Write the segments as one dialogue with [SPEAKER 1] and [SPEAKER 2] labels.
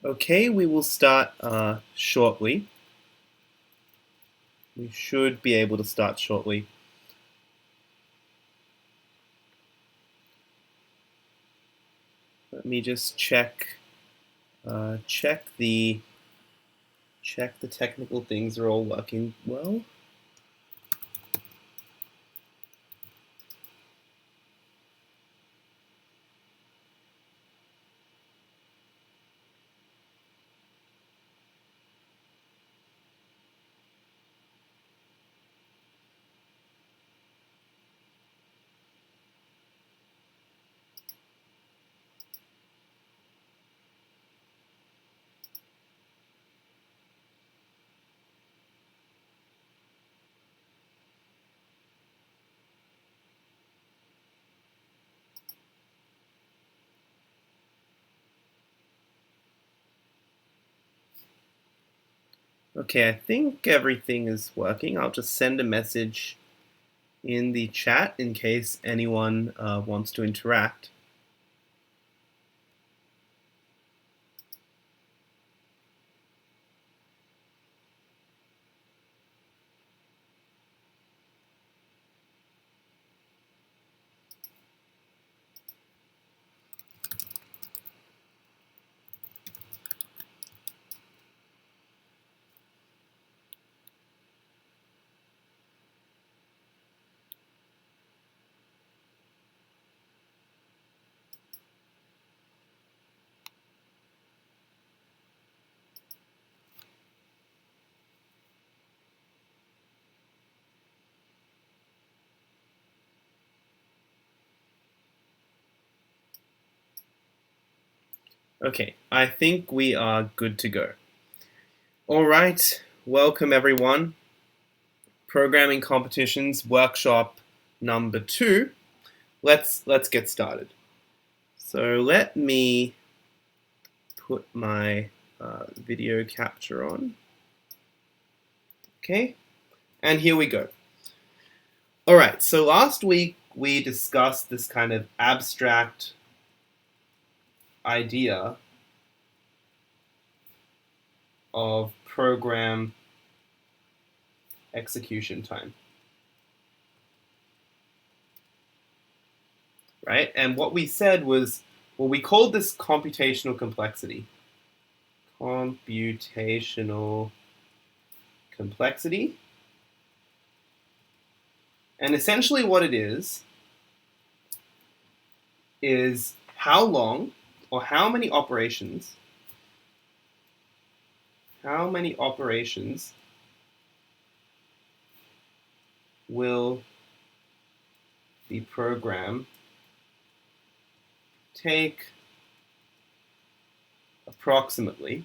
[SPEAKER 1] Okay, we will start shortly. We should be able to start shortly. Let me just check the technical things are all working well. Okay, I think everything is working. I'll just send a message in the chat in case anyone wants to interact. Okay, I think we are good to go. All right, welcome everyone. Programming competitions workshop number 2. Let's get started. So let me put my video capture on. Okay, and here we go. All right, so last week we discussed this kind of abstract idea of program execution time, right? And what we said was, well, we called this computational complexity. Computational complexity. And essentially what it is how long or how many operations will the program take approximately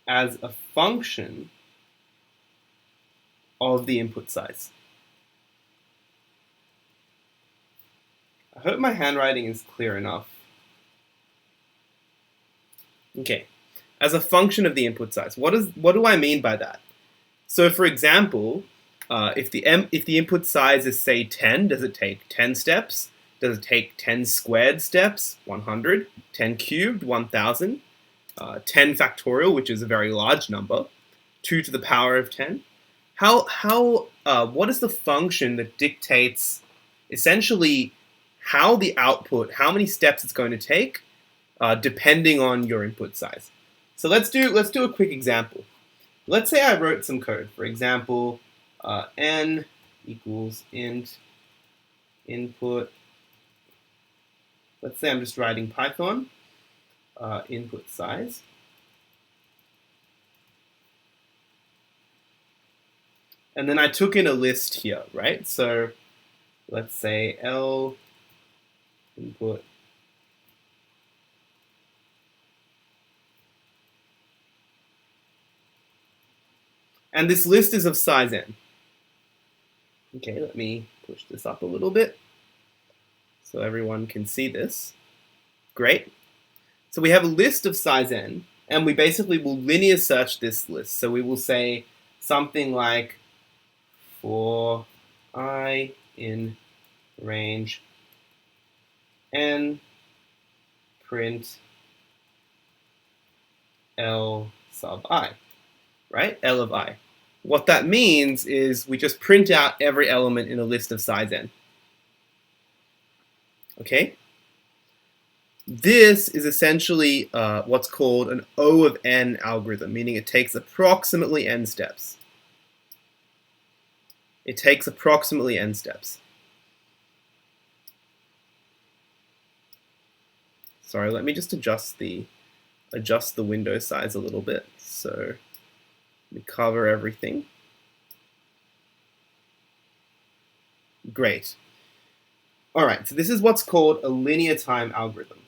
[SPEAKER 1] as a function of the input size. I hope my handwriting is clear enough. Okay, as a function of the input size. What do I mean by that? So for example, if the input size is say 10, does it take 10 steps? Does it take 10 squared steps? 100. 10 cubed? 1000. 10 factorial, which is a very large number. 2 to the power of 10. What is the function that dictates essentially how the output, how many steps it's going to take, depending on your input size? So let's do a quick example. Let's say I wrote some code. For example, n equals int input. Let's say I'm just writing Python input size. And then I took in a list here, right? So let's say L input and this list is of size n. Okay, let me push this up a little bit so everyone can see this. Great. So we have a list of size n, and we basically will linear search this list. So we will say something like for I in range n print L sub I, right? L of I. What that means is we just print out every element in a list of size n. Okay? This is essentially what's called an O of n algorithm, meaning it takes approximately n steps. It takes approximately n steps. Sorry, let me just adjust the window size a little bit. So we cover everything. Great. All right, so this is what's called a linear time algorithm.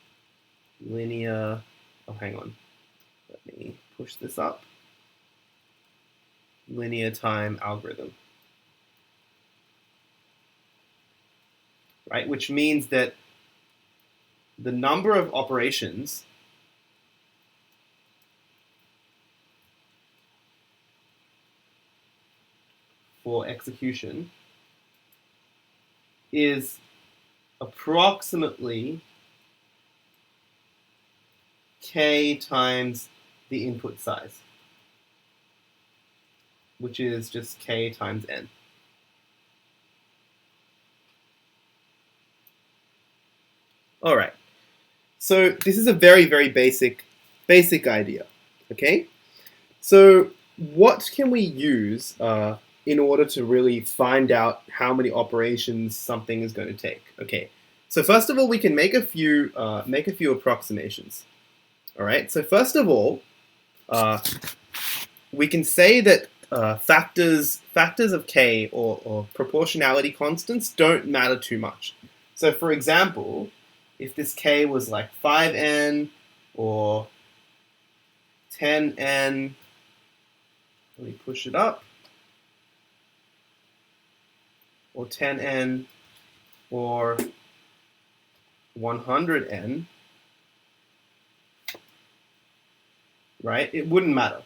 [SPEAKER 1] Linear, oh, hang on. Let me push this up. Linear time algorithm. Right, which means that the number of operations for execution is approximately k times the input size, which is just k times n. All right. So this is a very, very basic idea. Okay. So what can we use in order to really find out how many operations something is going to take? Okay. So first of all, we can make a few approximations. All right. So first of all, we can say that factors of k or proportionality constants don't matter too much. So for example, if this k was like 5n or 10n, let me push it up, or 10n or 100n, right? It wouldn't matter.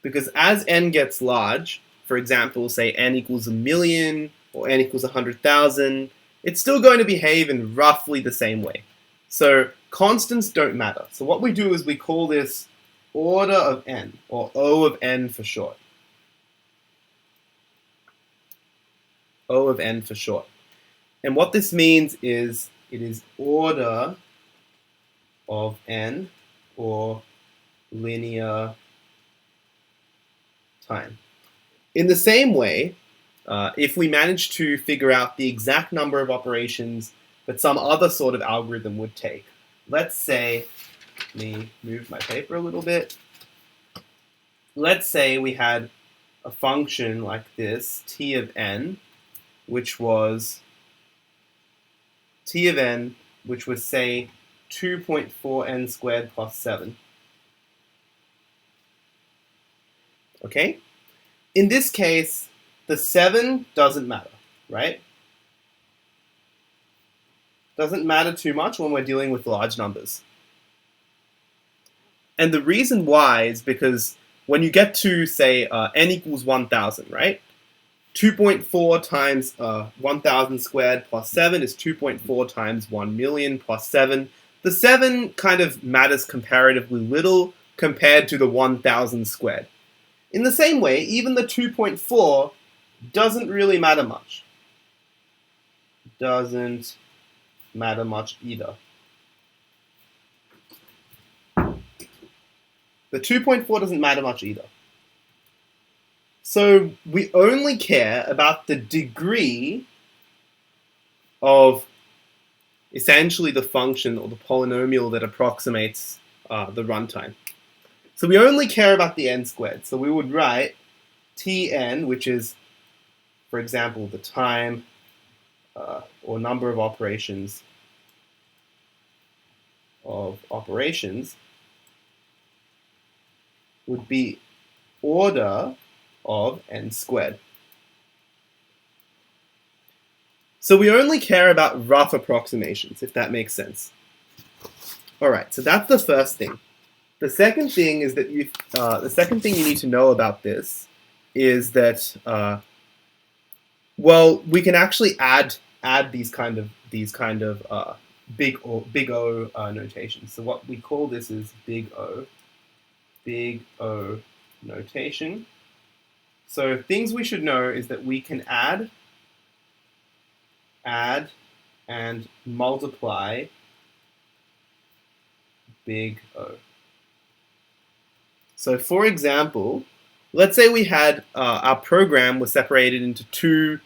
[SPEAKER 1] Because as n gets large, for example, say n equals 1,000,000 or n equals 100,000, it's still going to behave in roughly the same way. So constants don't matter. So what we do is we call this order of n, or O of n for short. O of n for short. And what this means is it is order of n, or linear time. In the same way, if we manage to figure out the exact number of operations that some other sort of algorithm would take, let's say, let me move my paper a little bit. Let's say we had a function like this, t of n, which was say 2.4n squared plus 7. Okay? In this case, the 7 doesn't matter, right? Doesn't matter too much when we're dealing with large numbers. And the reason why is because when you get to, say, n equals 1,000, right? 2.4 times 1,000 squared plus 7 is 2.4 times 1,000,000 plus 7. The 7 kind of matters comparatively little compared to the 1,000 squared. In the same way, even the 2.4 doesn't really matter much. Doesn't matter much either. The 2.4 doesn't matter much either. So we only care about the degree of essentially the function or the polynomial that approximates the runtime. So we only care about the n squared. So we would write Tn, which is, for example, the time or number of operations would be order of n squared. So we only care about rough approximations, if that makes sense. All right, so that's the first thing. The second thing is that the second thing you need to know about this is that well, we can actually add these kind of big O notations. So what we call this is big O notation. So things we should know is that we can add, and multiply big O. So for example, let's say we had our program was separated into two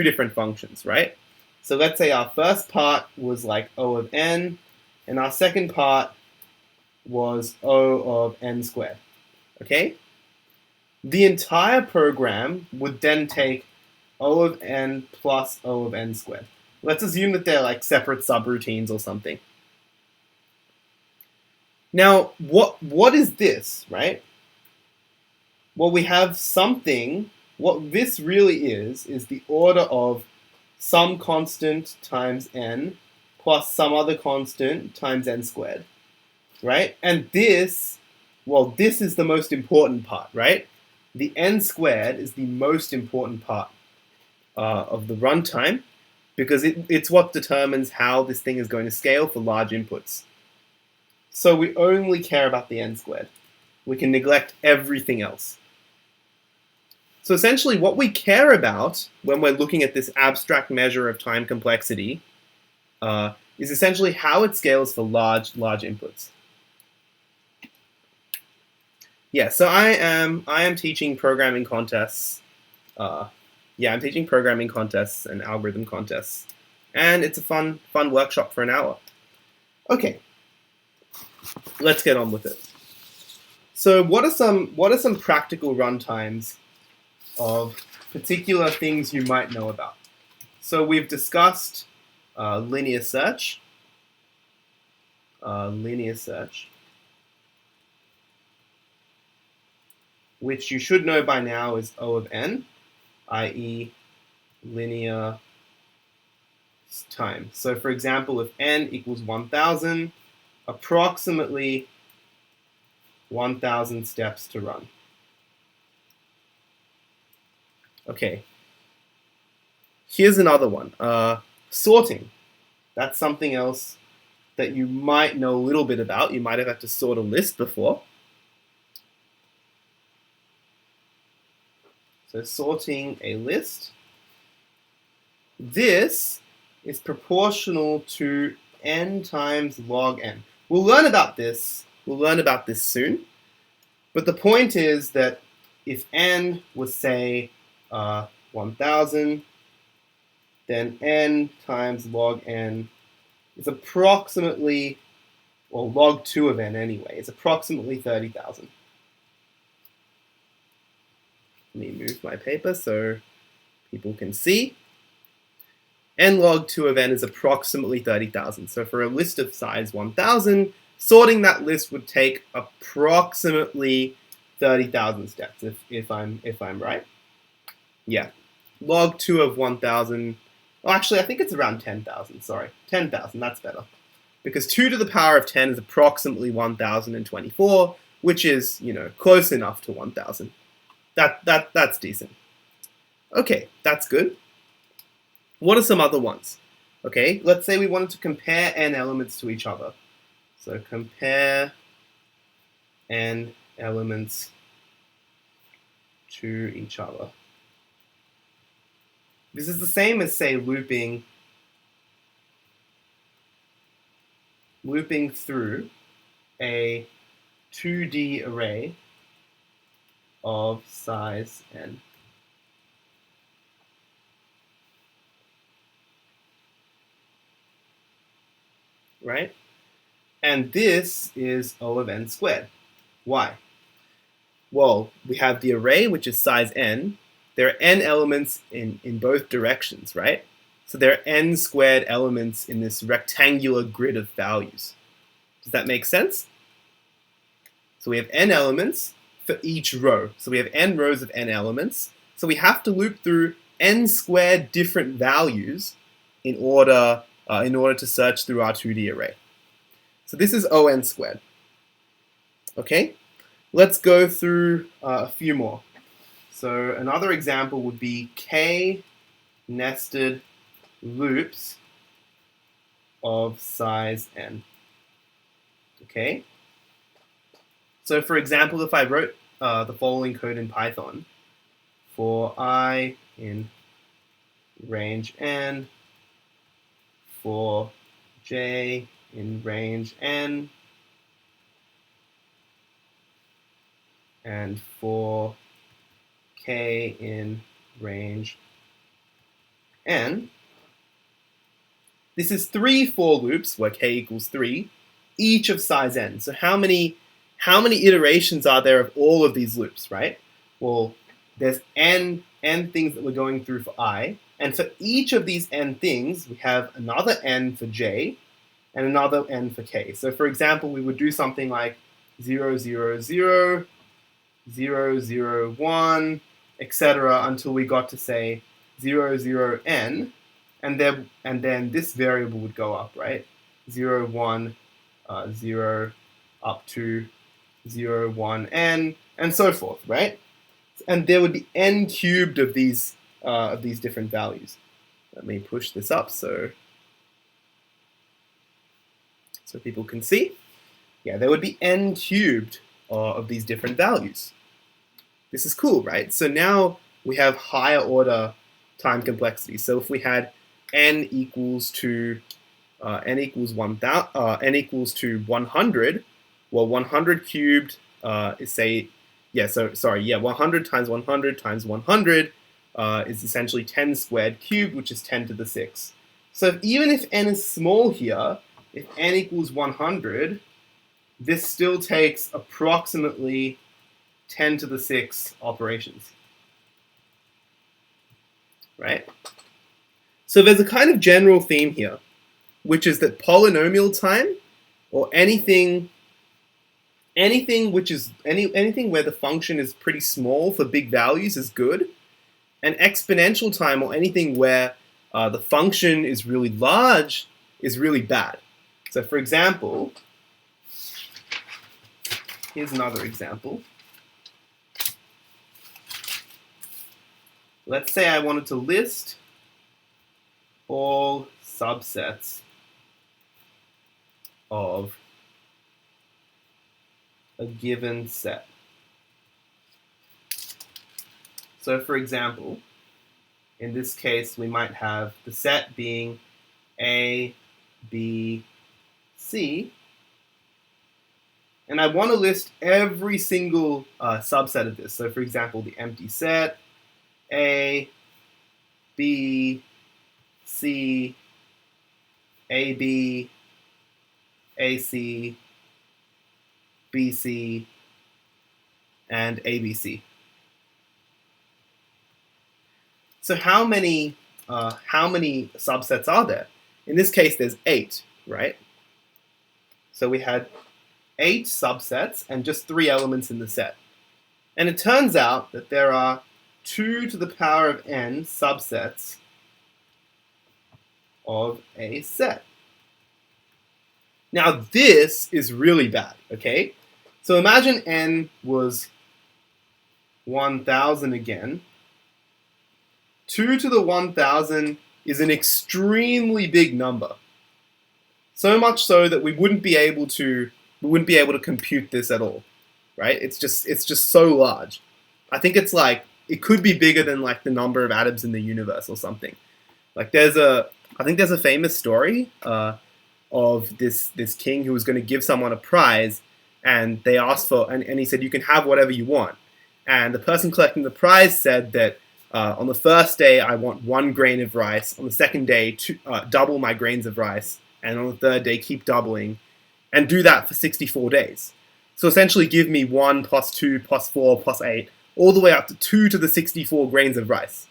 [SPEAKER 1] different functions, right? So let's say our first part was like O of n, and our second part was O of n squared, okay? The entire program would then take O of n plus O of n squared. Let's assume that they're like separate subroutines or something. Now, what is this, right? Well, we have something. What this really is the order of some constant times n plus some other constant times n squared, right? And this, well, this is the most important part, right? The n squared is the most important part of the runtime because it's what determines how this thing is going to scale for large inputs. So we only care about the n squared. We can neglect everything else. So essentially what we care about when we're looking at this abstract measure of time complexity is essentially how it scales for large inputs. Yeah, so I am teaching programming contests. I'm teaching programming contests and algorithm contests. And it's a fun workshop for an hour. Okay. Let's get on with it. So what are some practical runtimes of particular things you might know about? So we've discussed linear search, which you should know by now is O of n, i.e. linear time. So for example, if n equals 1,000, approximately 1,000 steps to run. Okay. Here's another one. Sorting. That's something else that you might know a little bit about. You might have had to sort a list before. So sorting a list. This is proportional to n times log n. We'll learn about this soon. But the point is that if n was, say, 1,000, then n times log n is approximately, well, log 2 of n anyway, is approximately 30,000. Let me move my paper so people can see. N log 2 of n is approximately 30,000. So for a list of size 1,000, sorting that list would take approximately 30,000 steps, if I'm right. Yeah, log 2 of 1,000. Oh, actually, I think it's around 10,000. Sorry, 10,000. That's better, because 2 to the power of 10 is approximately 1,024, which is, close enough to 1,000. That's decent. Okay, that's good. What are some other ones? Okay, let's say we wanted to compare n elements to each other. So compare n elements to each other. This is the same as, say, looping through a 2D array of size n. Right? And this is O of n squared. Why? Well, we have the array, which is size n. There are n elements in both directions, right? So there are n squared elements in this rectangular grid of values. Does that make sense? So we have n elements for each row. So we have n rows of n elements. So we have to loop through n squared different values in order to search through our 2D array. So this is O n squared. Okay? Let's go through a few more. So another example would be k nested loops of size n. Okay? So for example, if I wrote the following code in Python for I in range n, for j in range n, and for k in range n, this is 3 for loops where k equals 3, each of size n. So how many iterations are there of all of these loops, right? Well, there's n things that we're going through for I, and for each of these n things, we have another n for j and another n for k. So for example, we would do something like 0, 0, 0, 0, 0, 1, etc. until we got to say 0, 0, n, and then this variable would go up, right? 0, 1, 0, up to 0, 1, n, and so forth, right? And there would be n cubed of these different values. Let me push this up so people can see. Yeah, there would be n cubed of these different values. This is cool, right? So now we have higher order time complexity. So if we had n equals to 100, well, 100 cubed is 100 times 100 times 100 is essentially 10 squared cubed, which is 10 to the 6. So even if n is small here, if n equals 100, this still takes approximately 10 to the 6 operations, right? So there's a kind of general theme here, which is that polynomial time, or anything where the function is pretty small for big values is good, and exponential time, or anything where the function is really large, is really bad. So for example, here's another example. Let's say I wanted to list all subsets of a given set. So for example, in this case, we might have the set being A, B, C, and I want to list every single subset of this. So for example, the empty set, A, B, C, AB, AC, BC, and ABC. So how many subsets are there? In this case, there's 8, right? So we had 8 subsets and just 3 elements in the set. And it turns out that there are 2 to the power of n subsets of a set. Now this is really bad, okay? So imagine n was 1000 again. 2 to the 1000 is an extremely big number. So much so that we wouldn't be able to compute this at all, right? It's just so large. I think it's like, it could be bigger than like the number of atoms in the universe or something. Like I think there's a famous story of this king who was going to give someone a prize, and they asked for, and he said, you can have whatever you want. And the person collecting the prize said that on the first day I want 1 grain of rice, on the second day double my grains of rice, and on the third day keep doubling, and do that for 64 days. So essentially give me 1 plus 2 plus 4 plus 8, all the way up to 2 to the 64 grains of rice.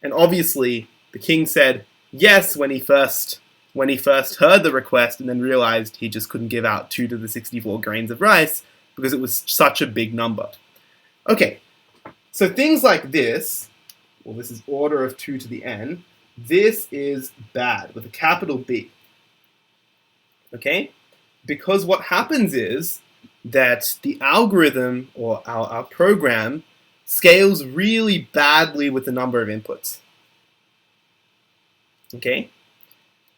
[SPEAKER 1] And obviously the king said yes when he first heard the request, and then realized he just couldn't give out 2 to the 64 grains of rice because it was such a big number. Okay, so things like this, well, this is order of 2 to the n, this is bad with a capital B. Okay? Because what happens is that the algorithm, or our program, scales really badly with the number of inputs. Okay?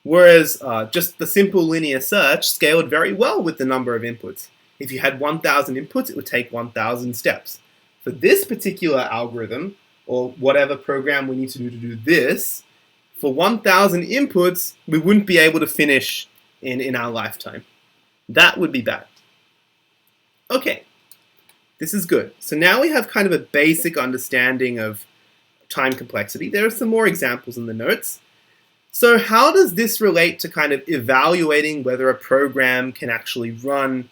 [SPEAKER 1] Whereas just the simple linear search scaled very well with the number of inputs. If you had 1,000 inputs, it would take 1,000 steps. For this particular algorithm, or whatever program we need to do this, for 1,000 inputs, we wouldn't be able to finish in our lifetime. That would be bad. Okay, this is good. So now we have kind of a basic understanding of time complexity. There are some more examples in the notes. So how does this relate to kind of evaluating whether a program can actually run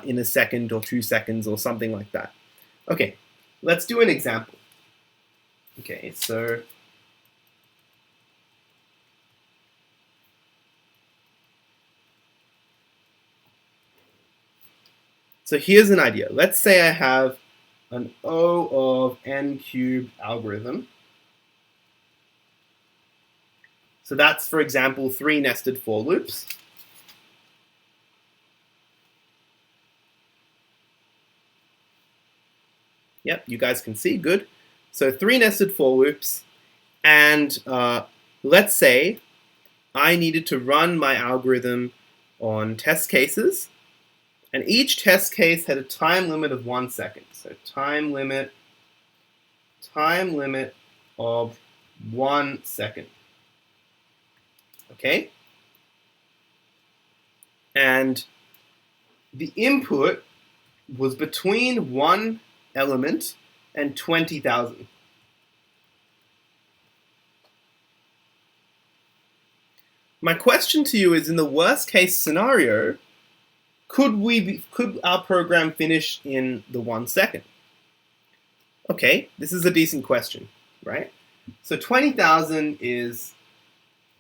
[SPEAKER 1] in a second or 2 seconds or something like that? Okay, let's do an example. Okay, so here's an idea. Let's say I have an O of n cubed algorithm. So that's, for example, 3 nested for loops. Yep, you guys can see, good. So 3 nested for loops, and let's say I needed to run my algorithm on test cases, and each test case had a time limit of 1 second. So time limit of 1 second. Okay? And the input was between 1 element and 20,000. My question to you is, in the worst case scenario, could our program finish in the 1 second? Okay, this is a decent question, right? So 20,000 is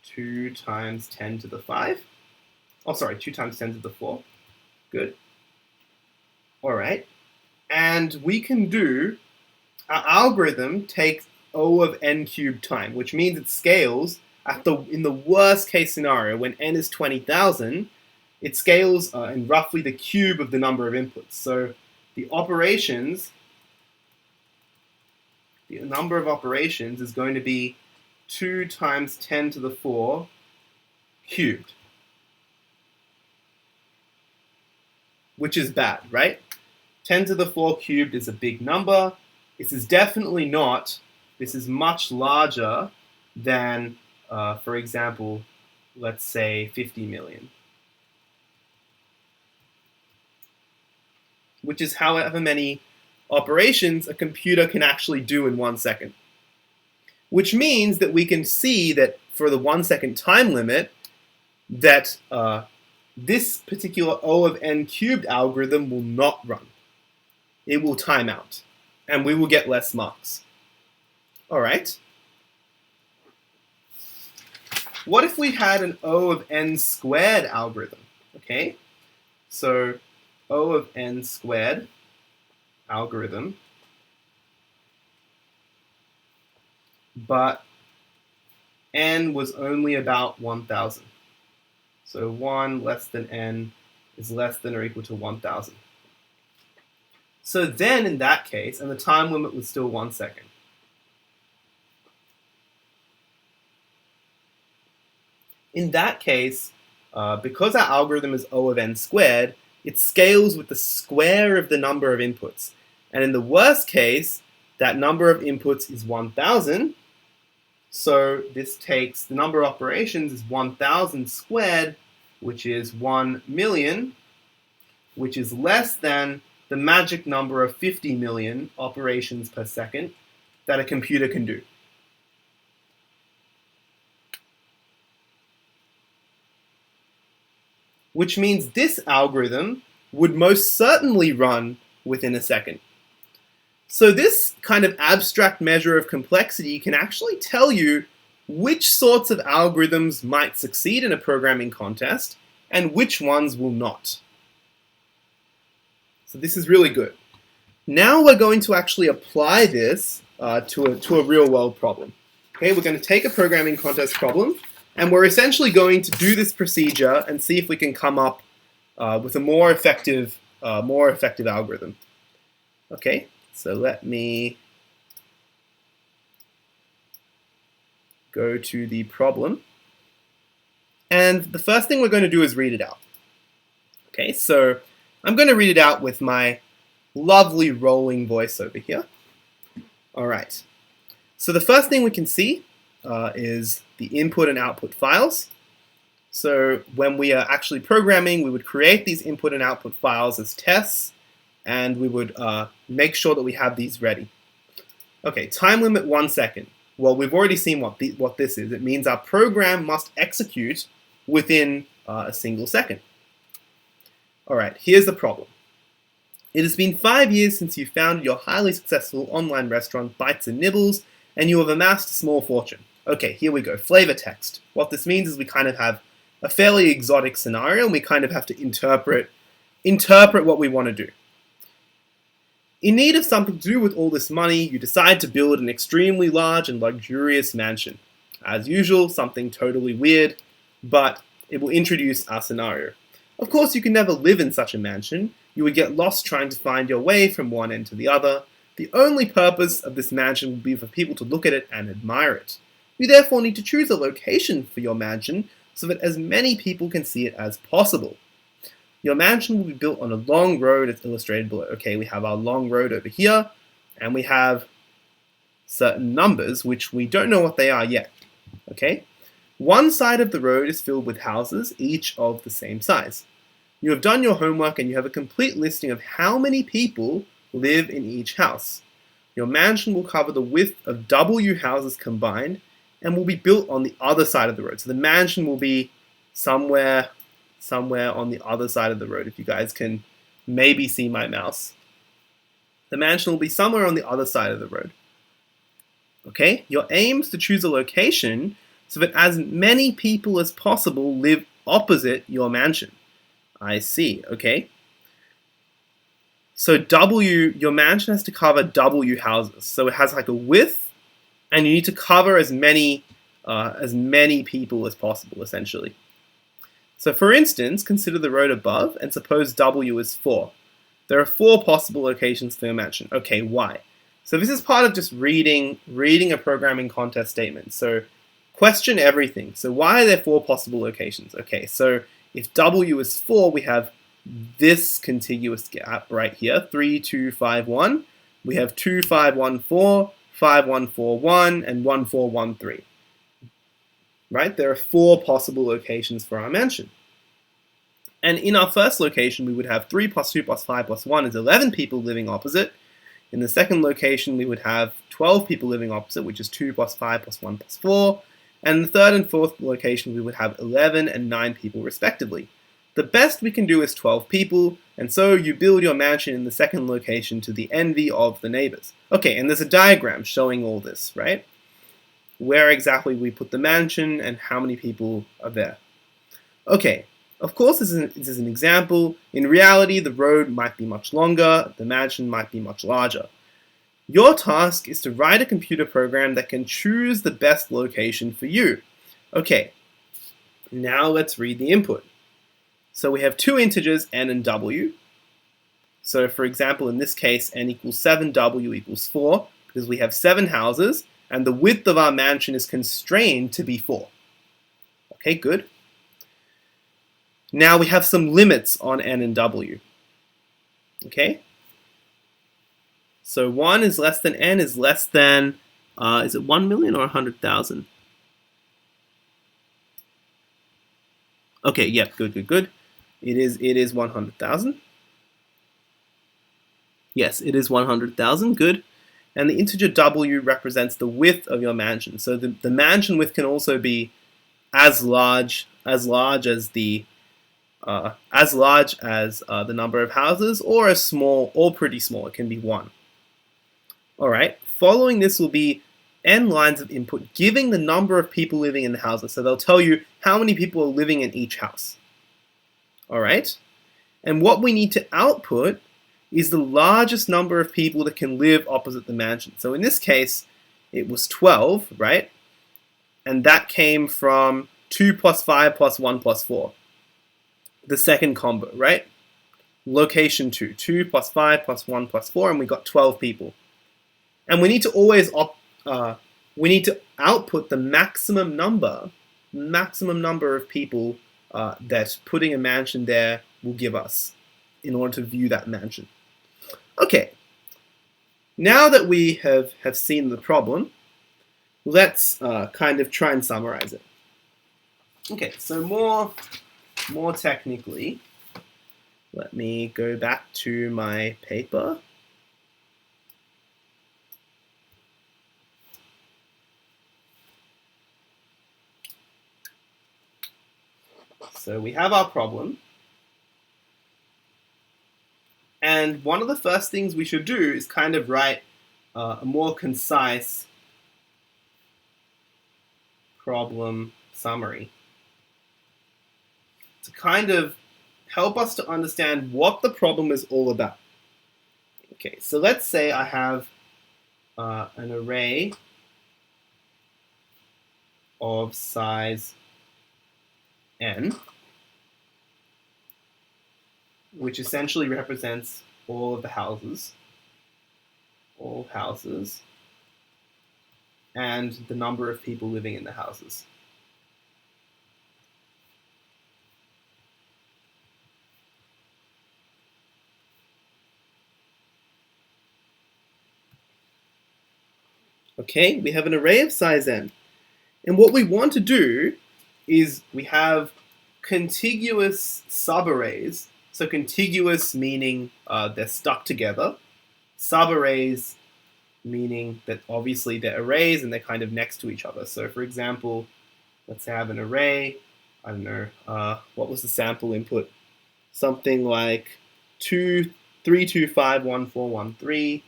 [SPEAKER 1] 2 times 10 to the 5. Oh, sorry, 2 times 10 to the 4. Good. All right. And we can do, our algorithm takes O of n cubed time, which means it scales in the worst case scenario, when n is 20,000, it scales in roughly the cube of the number of inputs. So the number of operations is going to be 2 times 10 to the 4 cubed, which is bad, right? 10 to the 4 cubed is a big number. This is definitely not, this is much larger than, for example, let's say 50 million. Which is however many operations a computer can actually do in 1 second. Which means that we can see that for the 1 second time limit, that this particular O of n cubed algorithm will not run. It will time out, and we will get less marks. All right. What if we had an O of n squared algorithm? Okay, so O of n squared algorithm, but n was only about 1,000. So 1 less than n is less than or equal to 1,000. So then in that case, and the time limit was still 1 second, in that case, because our algorithm is O of n squared, it scales with the square of the number of inputs. And in the worst case, that number of inputs is 1,000. So this takes, the number of operations is 1,000 squared, which is 1 million, which is less than the magic number of 50 million operations per second that a computer can do. Which means this algorithm would most certainly run within a second. So this kind of abstract measure of complexity can actually tell you which sorts of algorithms might succeed in a programming contest and which ones will not. So this is really good. Now we're going to actually apply this to a real world problem. Okay, we're going to take a programming contest problem, and we're essentially going to do this procedure and see if we can come up with a more effective algorithm. Okay, so let me go to the problem. And the first thing we're going to do is read it out. Okay, so I'm going to read it out with my lovely rolling voice over here. All right. So the first thing we can see is the input and output files. So when we are actually programming, we would create these input and output files as tests, and we would make sure that we have these ready. Okay, time limit 1 second. Well, we've already seen what this is. It means our program must execute within a single second. All right, here's the problem. It has been 5 years since you founded your highly successful online restaurant, Bites and Nibbles, and you have amassed a small fortune. Okay, here we go, flavor text. What this means is we kind of have a fairly exotic scenario, and we kind of have to interpret what we want to do. In need of something to do with all this money, you decide to build an extremely large and luxurious mansion. As usual, something totally weird, but it will introduce our scenario. Of course, you can never live in such a mansion. You would get lost trying to find your way from one end to the other. The only purpose of this mansion would be for people to look at it and admire it. You therefore need to choose a location for your mansion so that as many people can see it as possible. Your mansion will be built on a long road as illustrated below. Okay, we have our long road over here, and we have certain numbers which we don't know what they are yet. Okay, one side of the road is filled with houses, each of the same size. You have done your homework and you have a complete listing of how many people live in each house. Your mansion will cover the width of W houses combined and will be built on the other side of the road. So the mansion will be somewhere on the other side of the road, if you guys can maybe see my mouse. The mansion will be somewhere on the other side of the road. Okay, your aim is to choose a location so that as many people as possible live opposite your mansion. I see, okay. So your mansion has to cover W houses. So it has like a width, and you need to cover as many people as possible, essentially. So for instance, consider the road above and suppose W is 4. There are 4 possible locations for your mansion. Okay, why? So this is part of just reading a programming contest statement. So question everything. So why are there 4 possible locations? Okay, so if W is 4, we have this contiguous gap right here, 3, 2, 5, 1. We have 2, 5, 1, 4, 5, 1, 4, 1, and 1, 4, 1, 3. Right? There are 4 possible locations for our mansion. And in our first location, we would have 3 plus 2 plus 5 plus 1 is 11 people living opposite. In the second location, we would have 12 people living opposite, which is 2 plus 5 plus 1 plus 4. And in the third and fourth location, we would have 11 and 9 people respectively. The best we can do is 12 people, and so you build your mansion in the second location to the envy of the neighbors. Okay, and there's a diagram showing all this, right? Where exactly we put the mansion and how many people are there. Okay, of course this is an example. In reality, the road might be much longer, the mansion might be much larger. Your task is to write a computer program that can choose the best location for you. Okay, now let's read the input. So we have 2 integers, n and w. So for example, in this case, n equals 7, w equals 4, because we have 7 houses, and the width of our mansion is constrained to be 4. Okay, good. Now we have some limits on n and w. Okay? So 1 is less than n is less than, is it 1 million or 100,000? Okay, yep, good. It is 100,000. Yes, it is 100,000, good. And the integer w represents the width of your mansion. So the mansion width can also be as large as the number of houses, or as small or pretty small. It can be 1. All right. Following this will be n lines of input giving the number of people living in the houses. So they'll tell you how many people are living in each house. All right. And what we need to output is the largest number of people that can live opposite the mansion. So in this case, it was 12, right? And that came from 2 plus 5 plus 1 plus 4. The second combo, right? Location 2, 2 plus 5 plus 1 plus 4, and we got 12 people. And we need to always output the maximum number of people that putting a mansion there will give us in order to view that mansion. Okay, now that we have seen the problem, let's kind of try and summarize it. Okay, so more technically, let me go back to my paper. So we have our problem. And one of the first things we should do is kind of write a more concise problem summary to kind of help us to understand what the problem is all about. Okay, so let's say I have an array of size n, which essentially represents all of the houses, and the number of people living in the houses. Okay, we have an array of size n. And what we want to do is we have contiguous subarrays. So contiguous meaning they're stuck together. Subarrays meaning that obviously they're arrays and they're kind of next to each other. So for example, let's say I have an array, I don't know, what was the sample input? Something like 2, 3, 2, 5, 1, 4, 1, 3,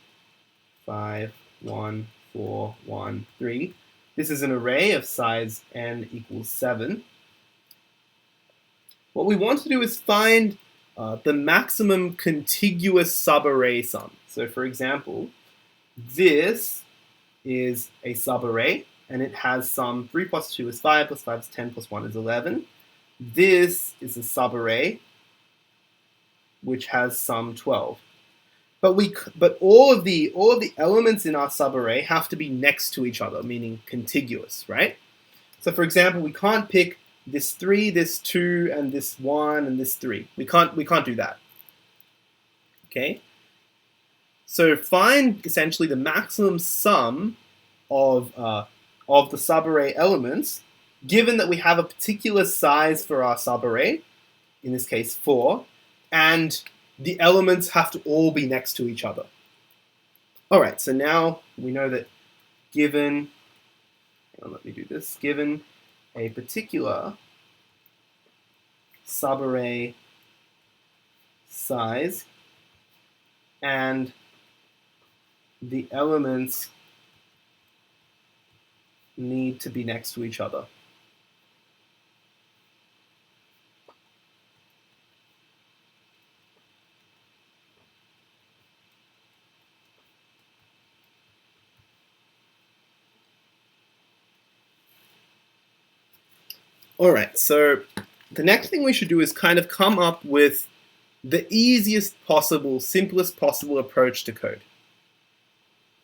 [SPEAKER 1] 5, 1, 4, 1, 3. This is an array of size n equals 7. What we want to do is find the maximum contiguous subarray sum. So for example, this is a subarray, and it has sum 3 plus 2 is 5, plus 5 is 10, plus 1 is 11. This is a subarray, which has sum 12. But all of the elements in our subarray have to be next to each other, meaning contiguous, right? So for example, we can't pick this 3, this 2, and this 1, and this 3. We can't do that. Okay? So find essentially the maximum sum of the subarray elements, given that we have a particular size for our subarray, in this case 4, and the elements have to all be next to each other. All right, so now we know that given a particular subarray size and the elements need to be next to each other. All right, so the next thing we should do is kind of come up with the easiest possible, simplest possible approach to code.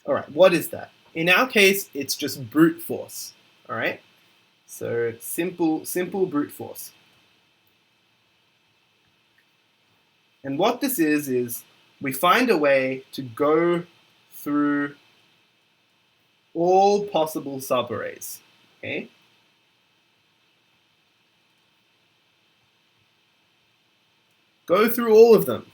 [SPEAKER 1] All right, what is that? In our case, it's just brute force. All right, so simple brute force. And what this is we find a way to go through all possible subarrays. Okay. Go through all of them.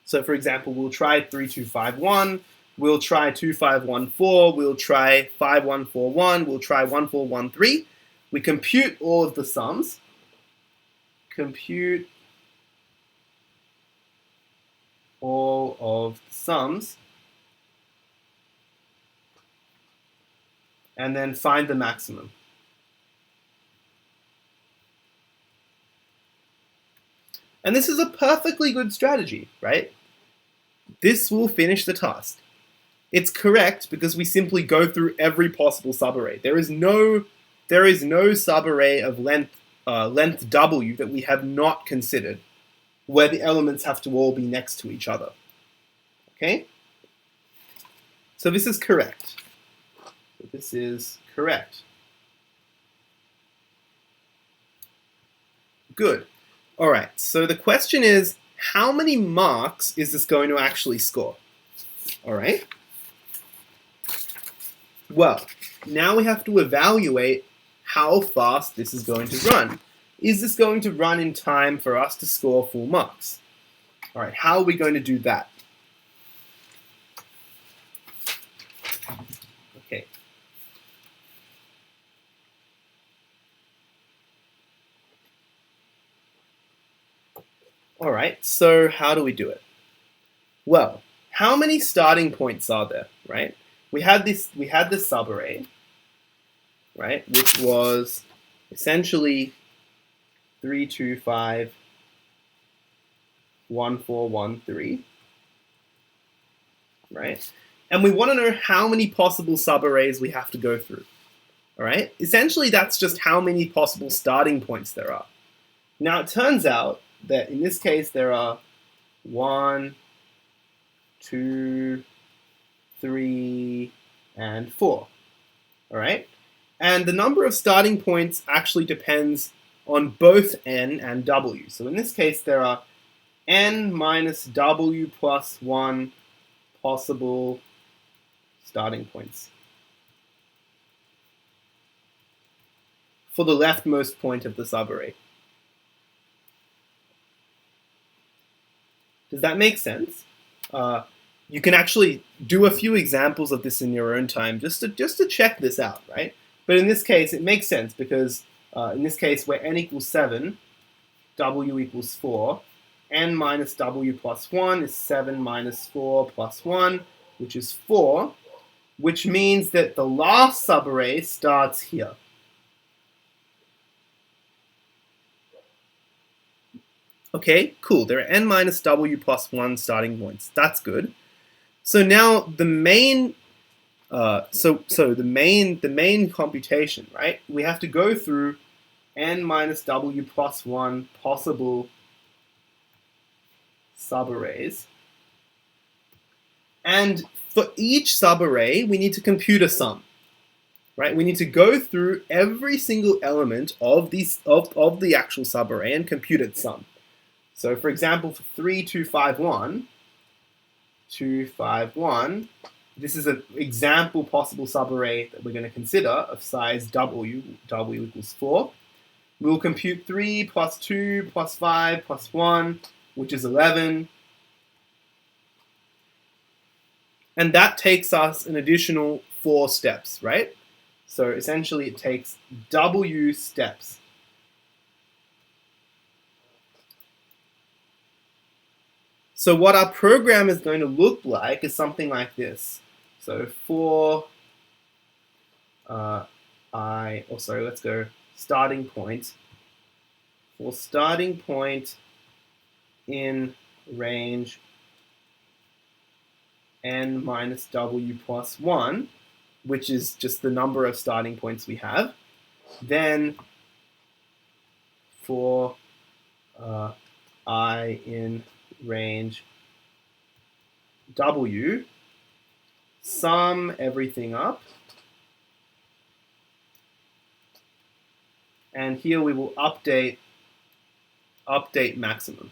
[SPEAKER 1] So for example, we'll try 3, 2, 5, 1, we'll try 2, 5, 1, 4, we'll try 5, 1, 4, 1, we'll try 1, 4, 1, 3. We compute all of the sums. Compute all of the sums. And then find the maximum. And this is a perfectly good strategy, right? This will finish the task. It's correct because we simply go through every possible subarray. There is no subarray of length W that we have not considered, where the elements have to all be next to each other. Okay? So this is correct. So this is correct. Good. All right, so the question is, how many marks is this going to actually score? All right. Well, now we have to evaluate how fast this is going to run. Is this going to run in time for us to score full marks? All right, how are we going to do that? Okay. All right, so how do we do it? Well, how many starting points are there, right? We had this subarray, right, which was essentially 3, 2, 5, 1, 4, 1, 3, right? And we want to know how many possible subarrays we have to go through, all right? Essentially, that's just how many possible starting points there are. Now, it turns out that in this case, there are 1, 2, 3, and 4, all right? And the number of starting points actually depends on both n and w. So in this case, there are n minus w plus 1 possible starting points for the leftmost point of the subarray. Does that make sense? You can actually do a few examples of this in your own time just to check this out, right? But in this case, it makes sense because in this case, where n equals 7, w equals 4, n minus w plus 1 is 7 minus 4 plus 1, which is 4, which means that the last subarray starts here. Okay, cool. There are n minus w plus 1 starting points. That's good. So now the main the main computation, right? We have to go through n minus w plus 1 possible subarrays. And for each subarray, we need to compute a sum. Right? We need to go through every single element of the actual subarray and compute its sum. So for example, for 3, 2, 5, 1, 2, 5, 1, this is an example possible subarray that we're going to consider of size w equals 4. We'll compute 3 plus 2 plus 5 plus 1, which is 11. And that takes us an additional 4 steps, right? So essentially it takes w steps. So what our program is going to look like is something like this. So for let's go starting point. For starting point in range n minus w plus 1, which is just the number of starting points we have, then for I in range w, sum everything up, and here we will update maximum.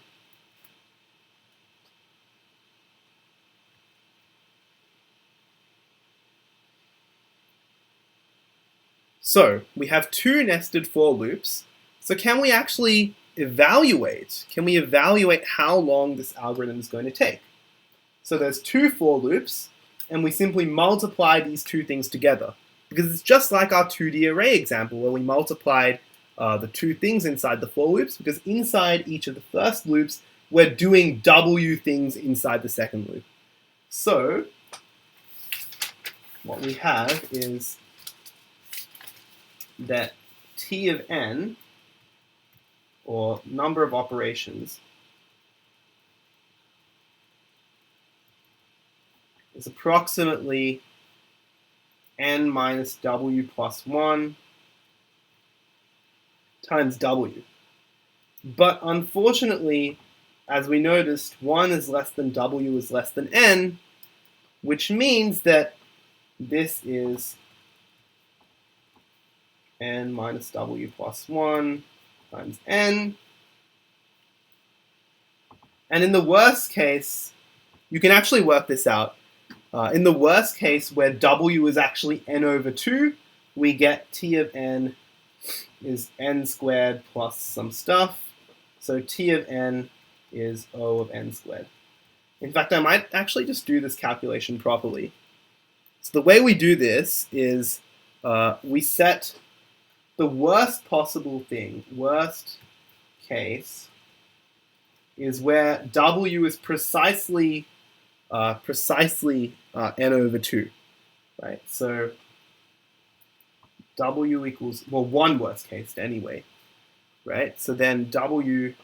[SPEAKER 1] So we have 2 nested for loops. So can we actually evaluate? Can we evaluate how long this algorithm is going to take? So there's 2 for loops, and we simply multiply these 2 things together. Because it's just like our 2D array example where we multiplied the 2 things inside the for loops, because inside each of the first loops, we're doing w things inside the second loop. So what we have is that t of n, or number of operations, is approximately n minus w plus 1 times w. But unfortunately, as we noticed, 1 is less than w is less than n, which means that this is n minus w plus 1 times n. And in the worst case, you can actually work this out. In the worst case, where w is actually n over 2, we get t of n is n squared plus some stuff. So t of n is O of n squared. In fact, I might actually just do this calculation properly. So the way we do this is we set the worst possible thing, worst case, is where w is precisely n over 2, right? So w equals, well, one worst case anyway, right? So then w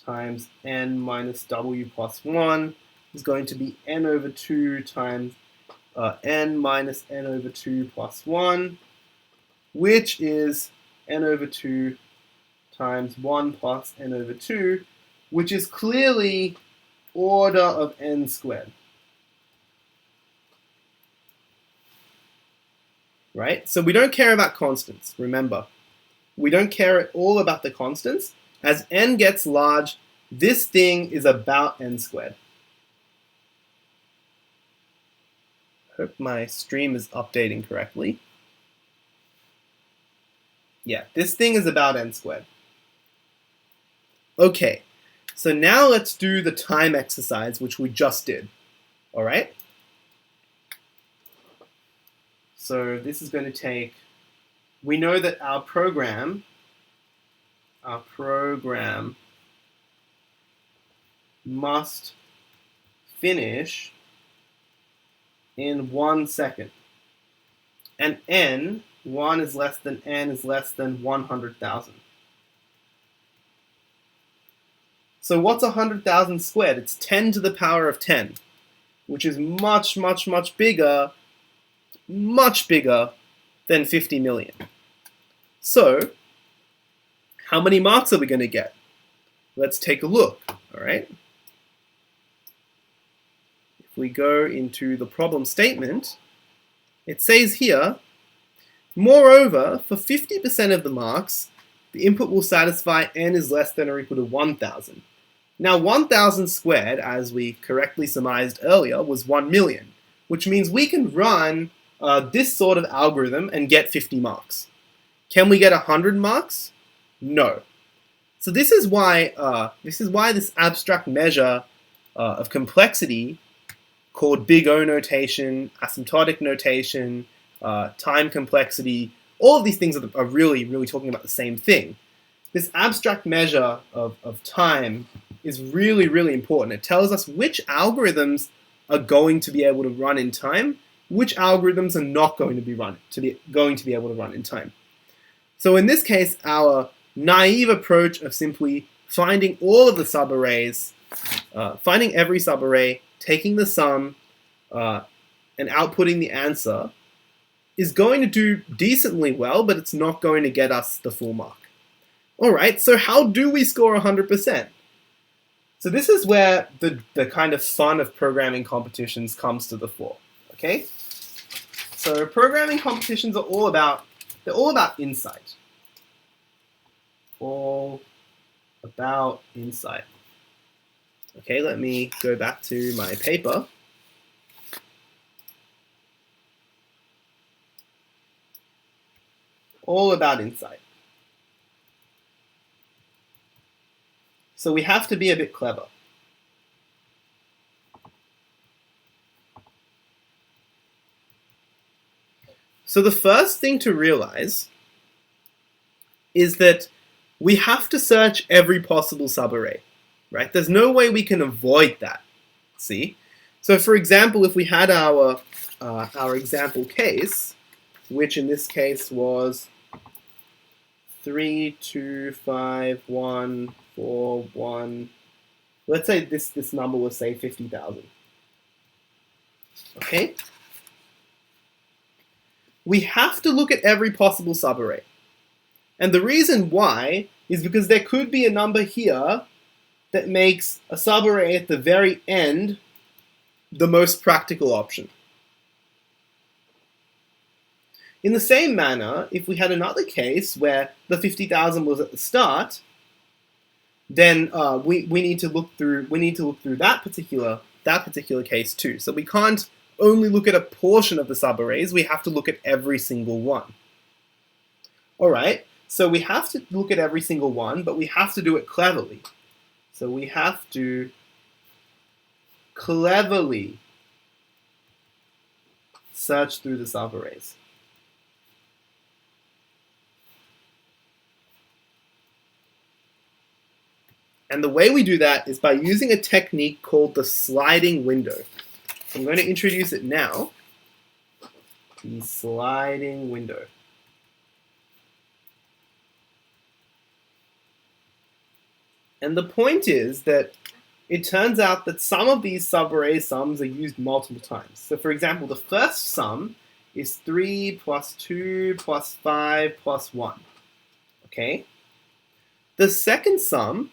[SPEAKER 1] times n minus w plus 1 is going to be n over 2 times n minus n over 2 plus 1, which is n over 2 times 1 plus n over 2, which is clearly order of n squared. Right? So we don't care about constants, remember. We don't care at all about the constants. As n gets large, this thing is about n squared. Hope my stream is updating correctly. Yeah, this thing is about n squared. Okay, so now let's do the time exercise, which we just did. All right? So this is going to take, we know that our program must finish in 1 second. And n, 1 is less than n is less than 100,000. So what's 100,000 squared? It's 10 to the power of 10, which is much, much, much bigger than 50 million. So, how many marks are we going to get? Let's take a look, all right? If we go into the problem statement, it says here, moreover, for 50% of the marks, the input will satisfy n is less than or equal to 1,000. Now, 1,000 squared, as we correctly surmised earlier, was 1 million, which means we can run this sort of algorithm and get 50 marks. Can we get 100 marks? No. So this is why this abstract measure of complexity, called big O notation, asymptotic notation, time complexity, all of these things are really, really talking about the same thing. This abstract measure of time is really, really important. It tells us which algorithms are going to be able to run in time, which algorithms are not going to be able to run in time. So in this case, our naive approach of simply finding all of the subarrays, finding every subarray, taking the sum, and outputting the answer is going to do decently well, but it's not going to get us the full mark. All right, so how do we score 100%? So this is where the kind of fun of programming competitions comes to the fore. Okay, so programming competitions are all about insight. All about insight. Okay, let me go back to my paper. All about insight. So we have to be a bit clever. So the first thing to realize is that we have to search every possible subarray, right? There's no way we can avoid that, see? So for example, if we had our example case, which in this case was 3, 2, 5, 1, 4, 1. Let's say this number was, say, 50,000. Okay? We have to look at every possible subarray. And the reason why is because there could be a number here that makes a subarray at the very end the most practical option. In the same manner, if we had another case where the 50,000 was at the start, then we need to look through that particular case too. So we can't only look at a portion of the subarrays, we have to look at every single one. Alright, so we have to look at every single one, but we have to do it cleverly. So we have to cleverly search through the subarrays. And the way we do that is by using a technique called the sliding window. So I'm going to introduce it now. The sliding window. And the point is that it turns out that some of these subarray sums are used multiple times. So for example, the first sum is 3 plus 2 plus 5 plus 1. Okay? The second sum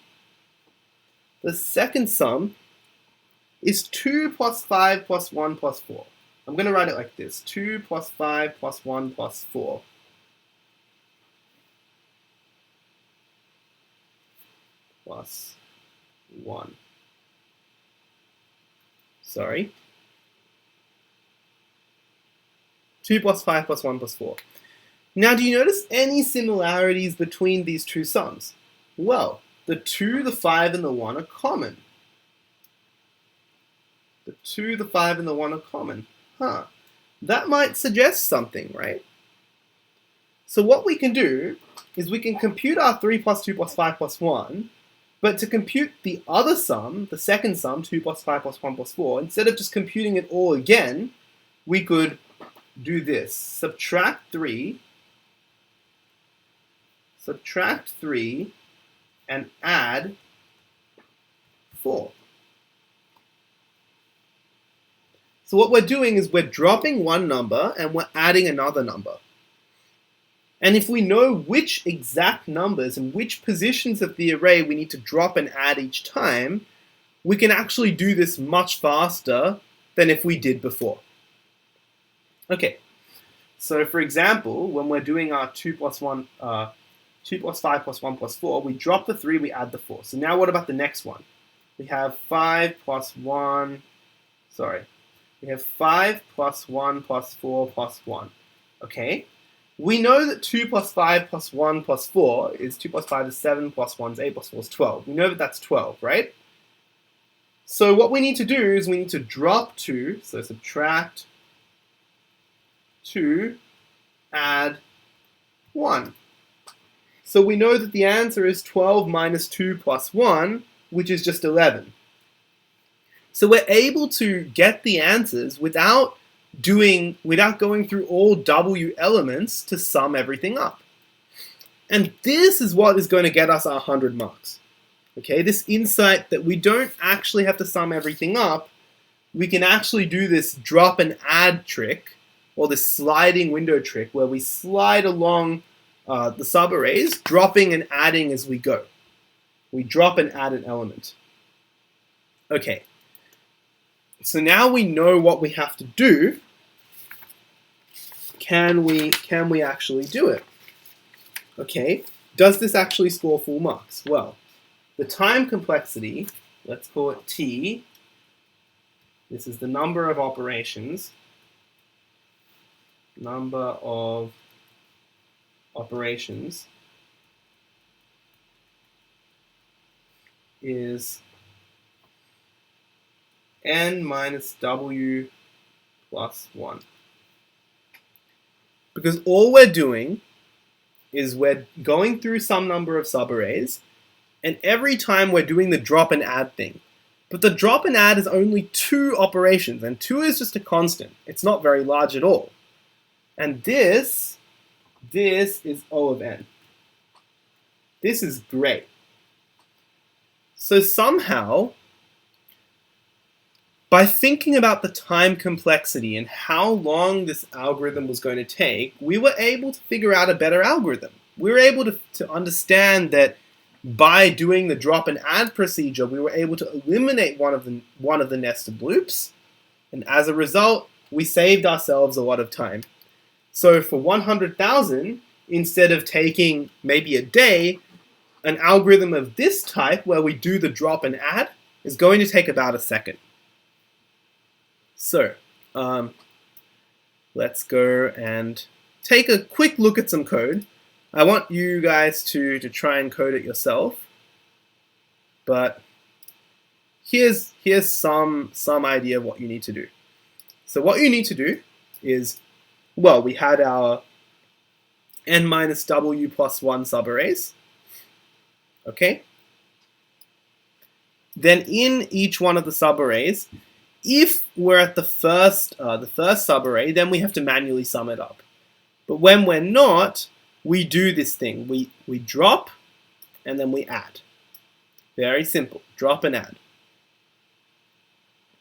[SPEAKER 1] is 2 plus 5 plus 1 plus 4. I'm going to write it like this. 2 plus 5 plus 1 plus 4. Plus 1. Sorry. 2 plus 5 plus 1 plus 4. Now, do you notice any similarities between these two sums? Well, the 2, the 5, and the 1 are common. The 2, the 5, and the 1 are common. That might suggest something, right? So what we can do is we can compute our 3 plus 2 plus 5 plus 1, but to compute the other sum, the second sum, 2 plus 5 plus 1 plus 4, instead of just computing it all again, we could do this. Subtract 3, and add 4. So what we're doing is we're dropping one number and we're adding another number. And if we know which exact numbers and which positions of the array we need to drop and add each time, we can actually do this much faster than if we did before. Okay, so for example, when we're doing our 2 plus 5 plus 1 plus 4, we drop the 3, we add the 4. So now what about the next one? We have 5 plus 1 plus 4 plus 1. Okay? We know that 2 plus 5 plus 1 plus 4 is 2 plus 5 is 7 plus 1 is 8 plus 4 is 12. We know that that's 12, right? So what we need to do is we need to drop 2, so subtract 2, add 1. So we know that the answer is 12 minus 2 plus 1, which is just 11. So we're able to get the answers without going through all W elements to sum everything up. And this is what is going to get us our 100 marks. Okay, this insight that we don't actually have to sum everything up, we can actually do this drop and add trick, or this sliding window trick, where we slide along the subarrays, dropping and adding as we go. We drop and add an element. Okay, so now we know what we have to do. Can we actually do it? Okay, does this actually score full marks? Well, the time complexity, let's call it T. This is the number of operations. Number of operations is n minus w plus 1. Because all we're doing is we're going through some number of subarrays, and every time we're doing the drop and add thing. But the drop and add is only 2 operations, and 2 is just a constant. It's not very large at all. And this is O of n. This is great. So somehow, by thinking about the time complexity and how long this algorithm was going to take, we were able to figure out a better algorithm. We were able to understand that by doing the drop and add procedure, we were able to eliminate one of the nested loops, and as a result, we saved ourselves a lot of time. So for 100,000, instead of taking maybe a day, an algorithm of this type, where we do the drop and add, is going to take about a second. So let's go and take a quick look at some code. I want you guys to try and code it yourself, but here's some idea of what you need to do. So what you need to do is, well, we had our n minus w plus 1 subarrays. Okay? Then in each one of the subarrays, if we're at the first subarray, then we have to manually sum it up. But when we're not, we do this thing. We drop, and then we add. Very simple. Drop and add.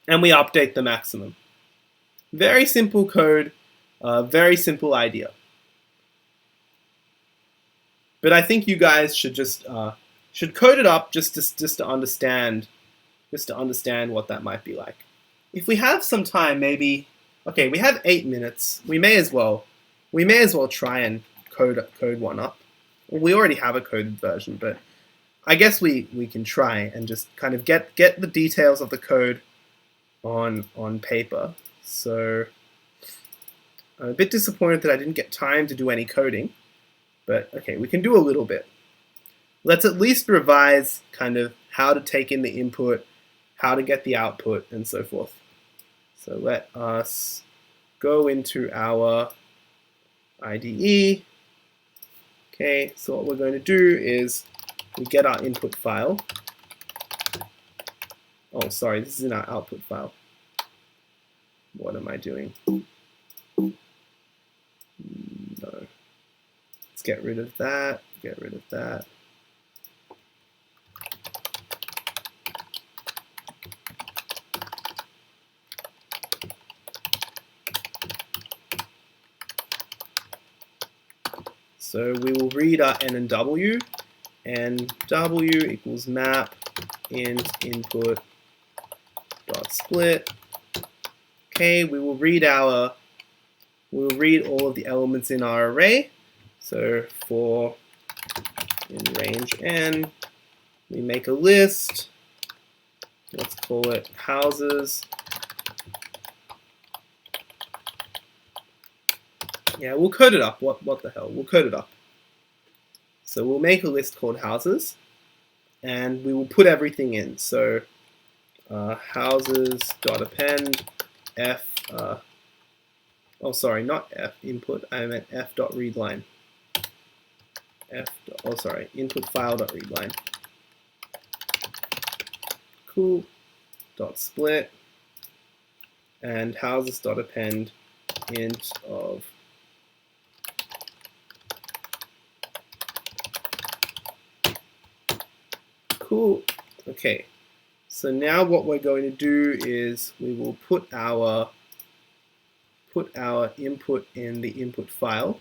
[SPEAKER 1] And we update the maximum. Very simple code, very simple idea. But I think you guys should just should code it up just to understand what that might be like. If we have some time, maybe, okay, we have 8 minutes. We may as well try and code one up. We already have a coded version, but I guess we can try and just kind of get the details of the code on paper. So I'm a bit disappointed that I didn't get time to do any coding, but okay, we can do a little bit. Let's at least revise kind of how to take in the input, how to get the output, and so forth. So let us go into our IDE. Okay, so what we're going to do is we get our input file. Oh, sorry, this is in our output file. What am I doing? No. Let's get rid of that, get rid of that. So we will read our n and w, and w equals map int input dot split. Okay, we will read all of the elements in our array. So for in range n, we make a list. Let's call it houses. Yeah, we'll code it up. What the hell? We'll code it up. So we'll make a list called houses, and we will put everything in. So houses.append f. Oh, sorry, not f input. I meant f.readline. Input file.readline. Cool. Dot split, and houses.append int of cool. Okay, so now what we're going to do is we will put our input in the input file.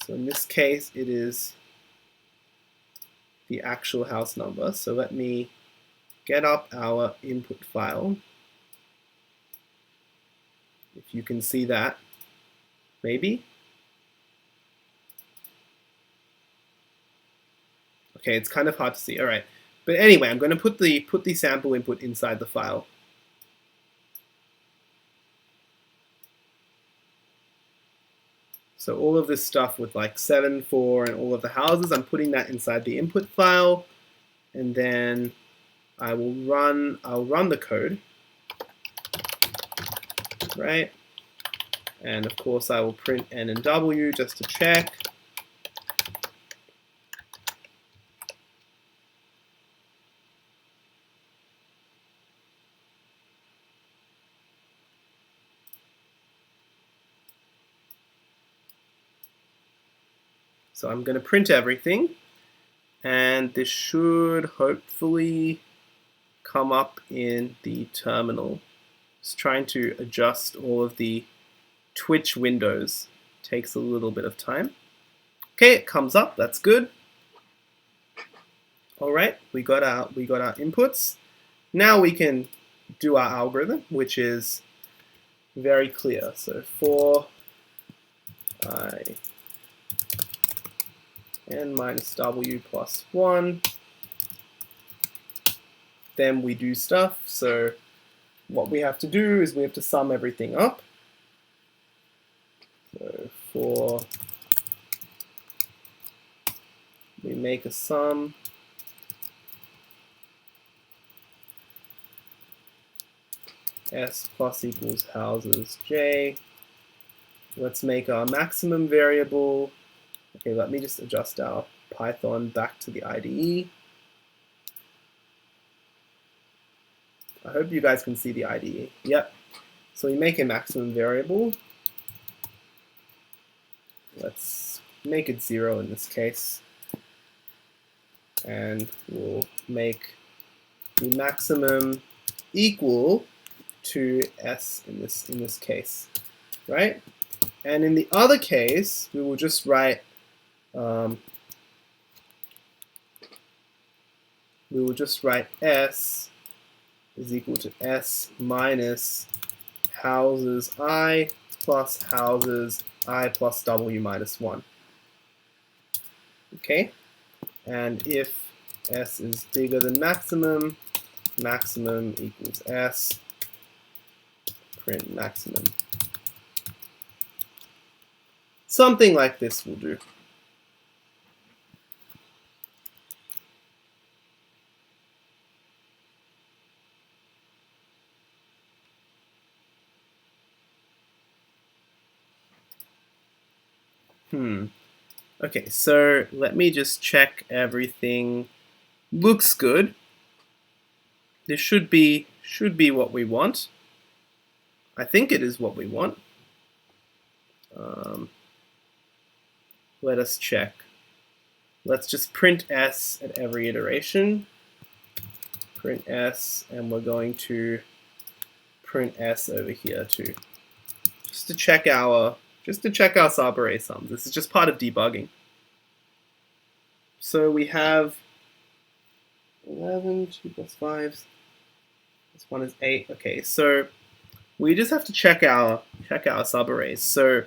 [SPEAKER 1] So in this case, it is the actual house number. So let me get up our input file. If you can see that, maybe. Okay, it's kind of hard to see. All right, but anyway, I'm going to put the sample input inside the file. So all of this stuff with like 7, 4, and all of the houses, I'm putting that inside the input file, and then I'll run the code, right? And of course I will print n and w just to check. So I'm going to print everything, and this should hopefully come up in the terminal. Just trying to adjust all of the Twitch windows. Takes a little bit of time. Okay, it comes up. That's good. All right, we got our inputs. Now we can do our algorithm, which is very clear. So for I n minus w plus 1. Then we do stuff. So what we have to do is we have to sum everything up. So for we make a sum s plus equals houses j. Let's make our maximum variable. Okay, let me just adjust our Python back to the IDE. I hope you guys can see the IDE. Yep. So we make a maximum variable. Let's make it 0 in this case. And we'll make the maximum equal to s in this case, right? And in the other case, we will just write s is equal to s minus houses I plus houses I plus w minus 1. Okay? And if s is bigger than maximum, maximum equals s, print maximum. Something like this will do. Okay, so let me just check everything looks good. This should be what we want. I think it is what we want. Let us check. Let's just print s at every iteration. Print s, and we're going to print s over here too, just to check our subarray sums. This is just part of debugging. So we have 11, 2 plus 5. This one is 8. Okay, so we just have to check our subarrays. So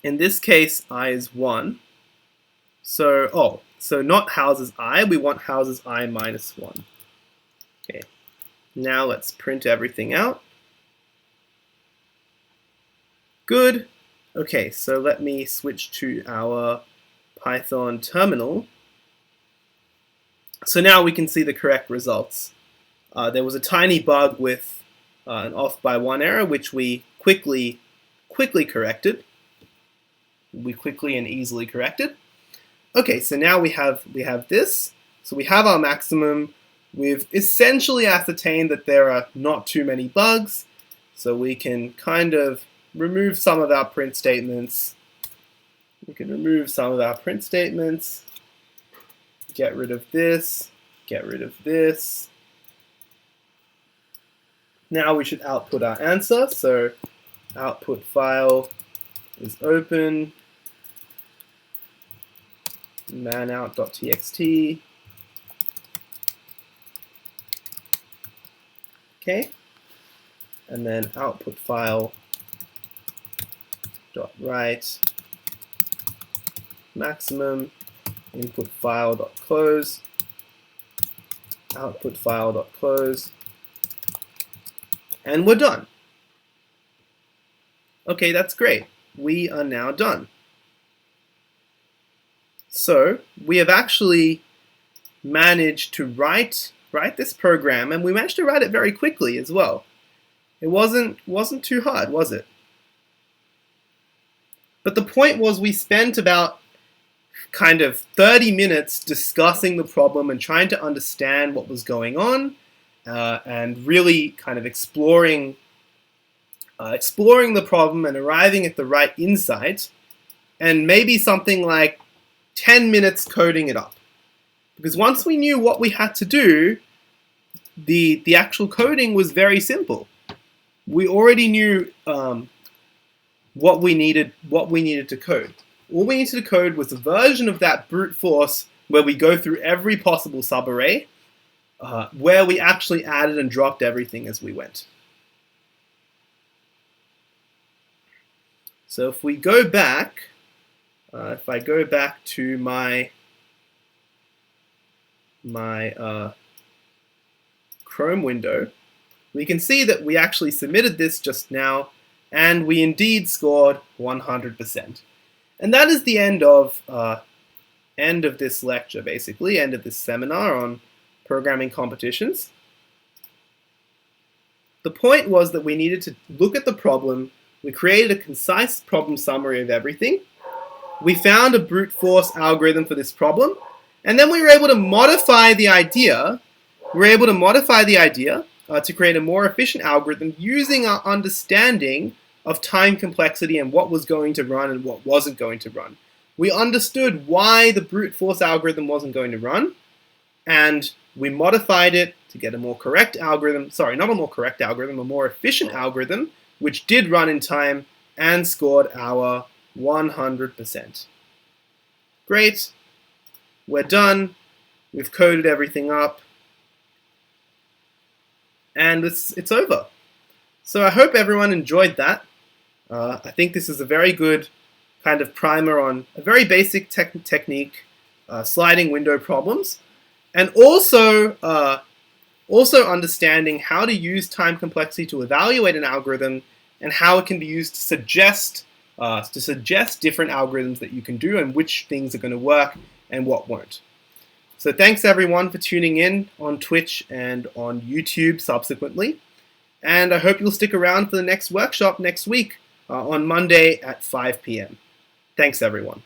[SPEAKER 1] in this case, I is 1. So not houses I, we want houses I minus 1. Okay, now let's print everything out. Good. Okay, so let me switch to our Python terminal. So now we can see the correct results. There was a tiny bug with an off by 1 error, which we quickly corrected. We quickly and easily corrected. Okay, so now we have this. So we have our maximum. We've essentially ascertained that there are not too many bugs, so we can kind of remove some of our print statements. We can remove some of our print statements. Get rid of this. Get rid of this. Now we should output our answer. So output file is open. manout.txt. Okay. And then output file dot write maximum input file dot close output file dot close, and we're done. Okay, that's great. We are now done. So we have actually managed to write this program, and we managed to write it very quickly as well. It wasn't too hard, was it? But the point was, we spent about kind of 30 minutes discussing the problem and trying to understand what was going on, and really kind of exploring the problem and arriving at the right insight, and maybe something like 10 minutes coding it up. Because once we knew what we had to do, the actual coding was very simple. We already knew what we needed to code. All we needed to code was a version of that brute force where we go through every possible subarray, where we actually added and dropped everything as we went. So if we go back, if I go back to my Chrome window, we can see that we actually submitted this just now, and we indeed scored 100%. And that is the end of this lecture, basically, end of this seminar on programming competitions. The point was that we needed to look at the problem. We created a concise problem summary of everything. We found a brute force algorithm for this problem, and then we were able to modify the idea. To create a more efficient algorithm using our understanding of time complexity and what was going to run and what wasn't going to run. We understood why the brute force algorithm wasn't going to run, and we modified it to get a more correct algorithm, sorry, not a more correct algorithm, a more efficient algorithm, which did run in time and scored our 100%. Great. We're done. We've coded everything up. And it's over. So I hope everyone enjoyed that. I think this is a very good kind of primer on a very basic technique, sliding window problems, and also understanding how to use time complexity to evaluate an algorithm and how it can be used to suggest different algorithms that you can do and which things are going to work and what won't. So thanks everyone for tuning in on Twitch and on YouTube subsequently. And I hope you'll stick around for the next workshop next week on Monday at 5 p.m. Thanks everyone.